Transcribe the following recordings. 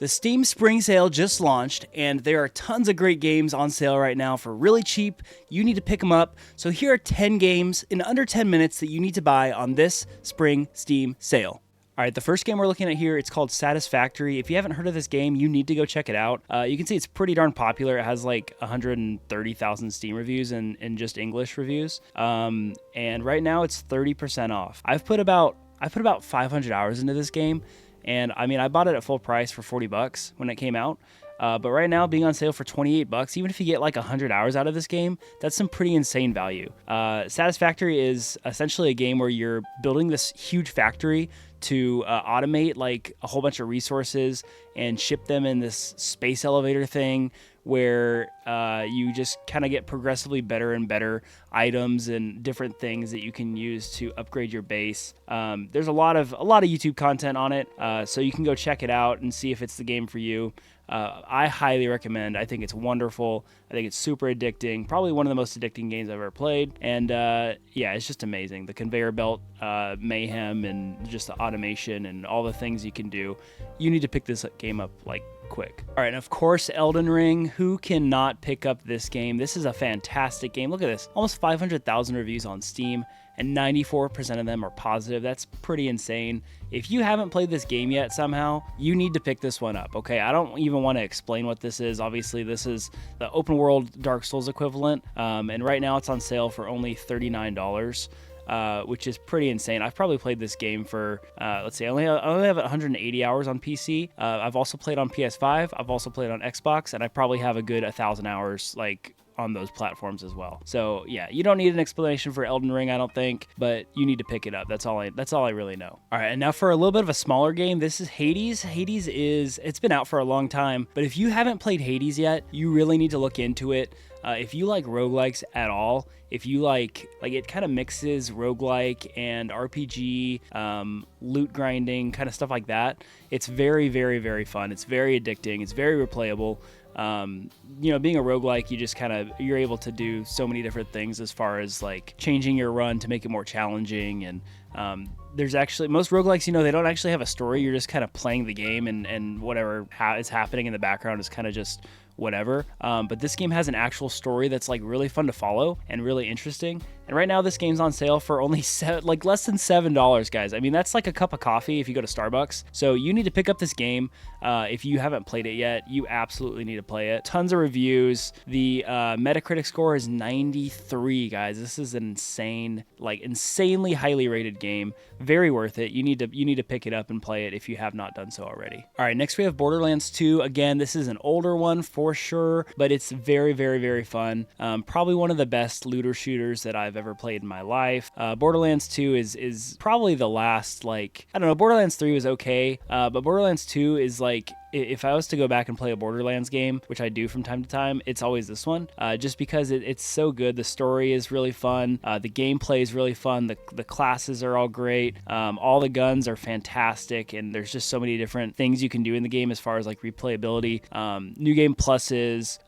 The Steam Spring Sale just launched, and there are tons of great games on sale right now for really cheap. You need to pick them up. So here are 10 games in under 10 minutes that you need to buy on this spring Steam sale. All right, the first game we're looking at here, it's called Satisfactory. If you haven't heard of this game, you need to go check it out. You can see it's pretty darn popular. It has like 130,000 Steam reviews and just English reviews. And right now it's 30% off. I put about 500 hours into this game. And I mean, I bought it at full price for $40 when it came out. But right now, being on sale for $28, even if you get like 100 hours out of this game, that's some pretty insane value. Satisfactory is essentially a game where you're building this huge factory to automate like a whole bunch of resources and ship them in this space elevator thing where you just kind of get progressively better and better items and different things that you can use to upgrade your base. There's a lot of YouTube content on it, so you can go check it out and see if it's the game for you. I highly recommend. I think it's wonderful. I think it's super addicting. Probably one of the most addicting games I've ever played. And yeah, it's just amazing. The conveyor belt mayhem and just the automation and all the things you can do. You need to pick this game up like quick. All right, and of course, Elden Ring. Who cannot pick up this game? This is a fantastic game. Look at this. Almost 500,000 reviews on Steam, and 94% of them are positive. That's pretty insane. If you haven't played this game yet somehow, you need to pick this one up, okay? I don't even want to explain what this is. Obviously, this is the open world Dark Souls equivalent, and right now it's on sale for only $39. Which is pretty insane. I've probably played this game for, let's see, I only have 180 hours on PC. I've also played on PS5. I've also played on Xbox, and I probably have a good 1,000 hours, like, on those platforms as well. So yeah, you don't need an explanation for Elden Ring, I don't think, but you need to pick it up. That's all I really know. All right, and now for a little bit of a smaller game, this is Hades. Hades it's been out for a long time, but if you haven't played Hades yet, you really need to look into it. If you like roguelikes at all, if you like it kind of mixes roguelike and RPG, loot grinding, kind of stuff like that, it's very, very, very fun. It's very addicting. It's very replayable. Being a roguelike, you're able to do so many different things as far as like changing your run to make it more challenging. And there's actually, most roguelikes, they don't actually have a story. You're just kind of playing the game and whatever is happening in the background is kind of just whatever. But this game has an actual story that's like really fun to follow and really interesting. And right now this game's on sale for only less than $7, guys. I mean, that's like a cup of coffee if you go to Starbucks. So you need to pick up this game. If you haven't played it yet, you absolutely need to play it. Tons of reviews. The Metacritic score is 93, guys. This is an insanely highly rated game. Very worth it. You need to pick it up and play it if you have not done so already. All right, next we have Borderlands 2. Again, this is an older one for sure, but it's very, very, very fun. Probably one of the best looter shooters that I've ever played in my life. Borderlands 2 is probably the last, Borderlands 3 was okay, but Borderlands 2 is like, if I was to go back and play a Borderlands game, which I do from time to time, it's always this one, just because it's so good. The story is really fun. The gameplay is really fun. The classes are all great. All the guns are fantastic, and there's just so many different things you can do in the game as far as like replayability. New game pluses,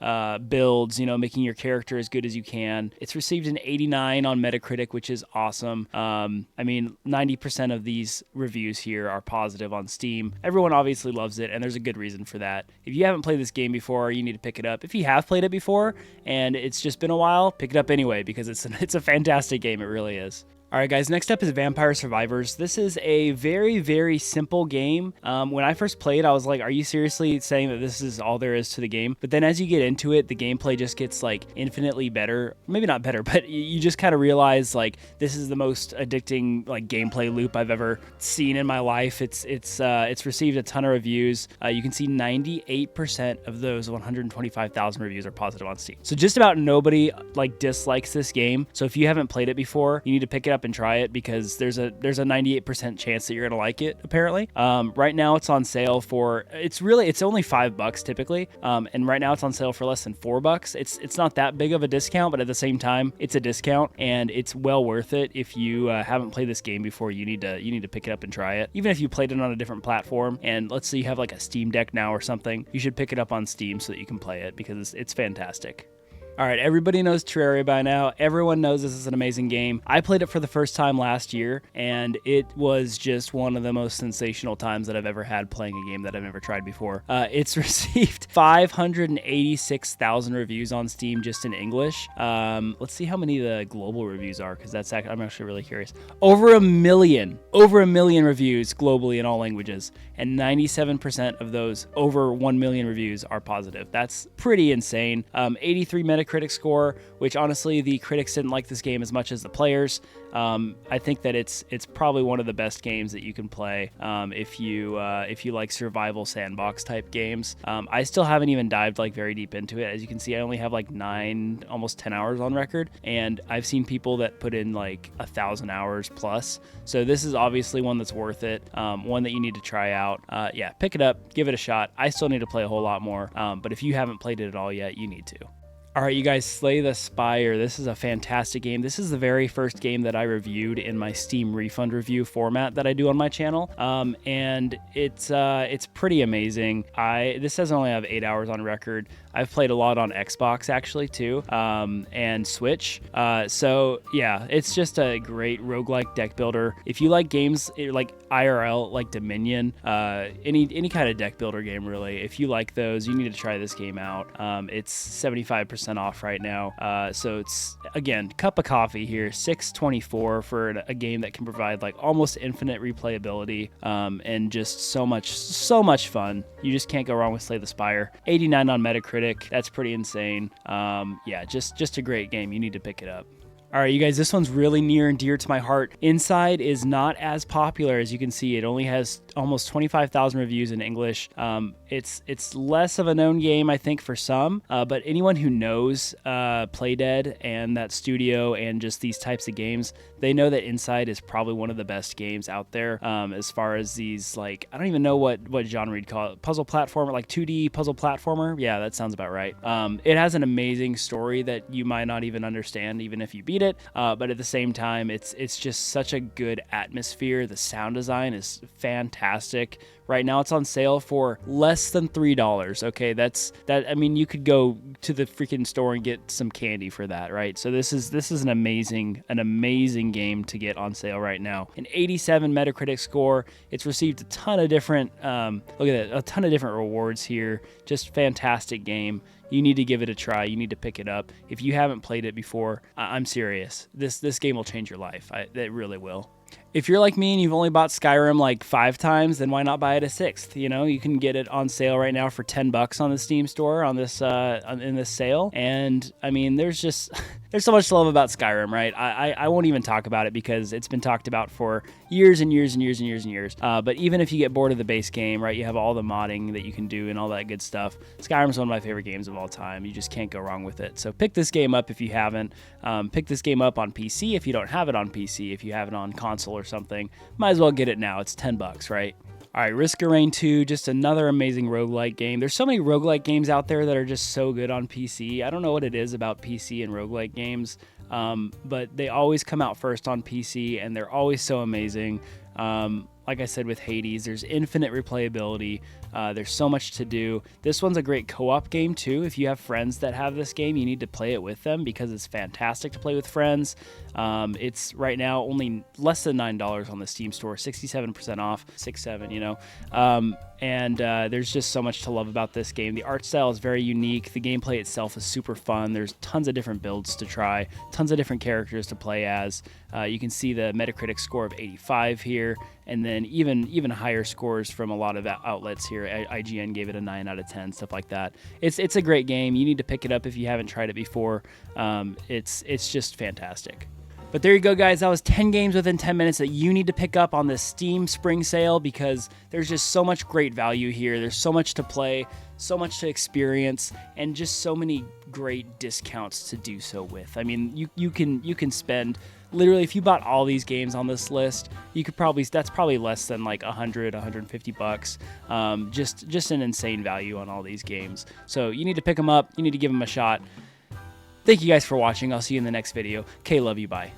builds, making your character as good as you can. It's received an 89 on Metacritic, which is awesome. 90% of these reviews here are positive on Steam. Everyone obviously loves it, and there's a good reason for that. If you haven't played this game before, you need to pick it up. If you have played it before and it's just been a while, pick it up anyway, because it's a fantastic game. It really is. All right, guys, next up is Vampire Survivors. This is a very, very simple game. When I first played, I was like, are you seriously saying that this is all there is to the game? But then as you get into it, the gameplay just gets like infinitely better. Maybe not better, but you just kind of realize like this is the most addicting like gameplay loop I've ever seen in my life. It's received a ton of reviews. You can see 98% of those 125,000 reviews are positive on Steam. So just about nobody like dislikes this game. So if you haven't played it before, you need to pick it up and try it, because there's a 98% chance that you're gonna like it, apparently. Right now it's on sale for, it's only $5 typically, and right now it's on sale for less than $4. It's not that big of a discount, but at the same time it's a discount, and it's well worth it. If you haven't played this game before, you need to pick it up and try it. Even if you played it on a different platform, and let's say you have like a Steam Deck now or something, you should pick it up on Steam so that you can play it, because it's fantastic. All right, everybody knows Terraria by now. Everyone knows this is an amazing game. I played it for the first time last year, and it was just one of the most sensational times that I've ever had playing a game that I've never tried before. It's received 586,000 reviews on Steam just in English. Let's see how many the global reviews are, because I'm actually really curious. Over a million reviews globally in all languages, and 97% of those over 1 million reviews are positive. That's pretty insane. 83 Metacritic score, which honestly the critics didn't like this game as much as the players. I think that it's probably one of the best games that you can play if you like survival sandbox type games. I still haven't even dived like very deep into it. As you can see, I only have like 9, almost 10 hours on record, and I've seen people that put in like 1,000 hours plus. So this is obviously one that's worth it, one that you need to try out. Yeah, pick it up, give it a shot. I still need to play a whole lot more, but if you haven't played it at all yet, you need to. All right, you guys, Slay the Spire. This is a fantastic game. This is the very first game that I reviewed in my Steam refund review format that I do on my channel, and it's pretty amazing. This says I only have 8 hours on record. I've played a lot on Xbox actually too, and Switch. So yeah, it's just a great roguelike deck builder. If you like games like IRL, like Dominion, any kind of deck builder game really, if you like those, you need to try this game out. It's 75% off right now. So it's, again, cup of coffee here, $6.24 for a game that can provide like almost infinite replayability, and just so much fun. You just can't go wrong with Slay the Spire. 89 on Metacritic. That's pretty insane. Yeah, just a great game. You need to pick it up. All right, you guys, this one's really near and dear to my heart. Inside is not as popular as you can see. It only has almost 25,000 reviews in English. It's less of a known game, I think, for some, but anyone who knows Playdead and that studio and just these types of games, they know that Inside is probably one of the best games out there, as far as these, like, I don't even know what genre you'd call it, puzzle platformer, like 2D puzzle platformer. Yeah, that sounds about right. It has an amazing story that you might not even understand even if you beat it, but at the same time, it's just such a good atmosphere. The sound design is fantastic. Right now it's on sale for less than $3. Okay, I mean, you could go to the freaking store and get some candy for that, right? So this is an amazing game to get on sale right now. An 87 Metacritic score. It's received a ton of different look at that, a ton of different rewards here. Just fantastic game. You need to give it a try. You need to pick it up. If you haven't played it before, I'm serious. This game will change your life. It really will. If you're like me and you've only bought Skyrim like 5 times, then why not buy it a 6th? You know, you can get it on sale right now for $10 on the Steam store on this in this sale. And I mean, there's so much to love about Skyrim, right? I won't even talk about it because it's been talked about for years and years and years and years and years. But even if you get bored of the base game, right, you have all the modding that you can do and all that good stuff. Skyrim's one of my favorite games of all time. You just can't go wrong with it. So pick this game up if you haven't. Pick this game up on PC if you don't have it on PC. If you have it on console or something, might as well get it now. It's $10, right? All right, Risk of Rain 2, just another amazing roguelike game. There's so many roguelike games out there that are just so good on PC. I don't know what it is about PC and roguelike games, but they always come out first on PC, and they're always so amazing. Like I said with Hades, there's infinite replayability. There's so much to do. This one's a great co-op game too. If you have friends that have this game, you need to play it with them because it's fantastic to play with friends. It's right now only less than $9 on the Steam store, 67% off, 6-7, you know. And there's just so much to love about this game. The art style is very unique. The gameplay itself is super fun. There's tons of different builds to try, tons of different characters to play as. You can see the Metacritic score of 85 here, and then even higher scores from a lot of outlets here. IGN gave it a 9 out of 10, stuff like that. It's a great game. You need to pick it up if you haven't tried it before. It's just fantastic. But there you go, guys. That was 10 games within 10 minutes that you need to pick up on the Steam Spring Sale because there's just so much great value here. There's so much to play, so much to experience, and just so many great discounts to do so with. I mean, you can spend literally, if you bought all these games on this list, that's probably less than like $150. Just an insane value on all these games. So you need to pick them up. You need to give them a shot. Thank you guys for watching. I'll see you in the next video. Love you. Bye.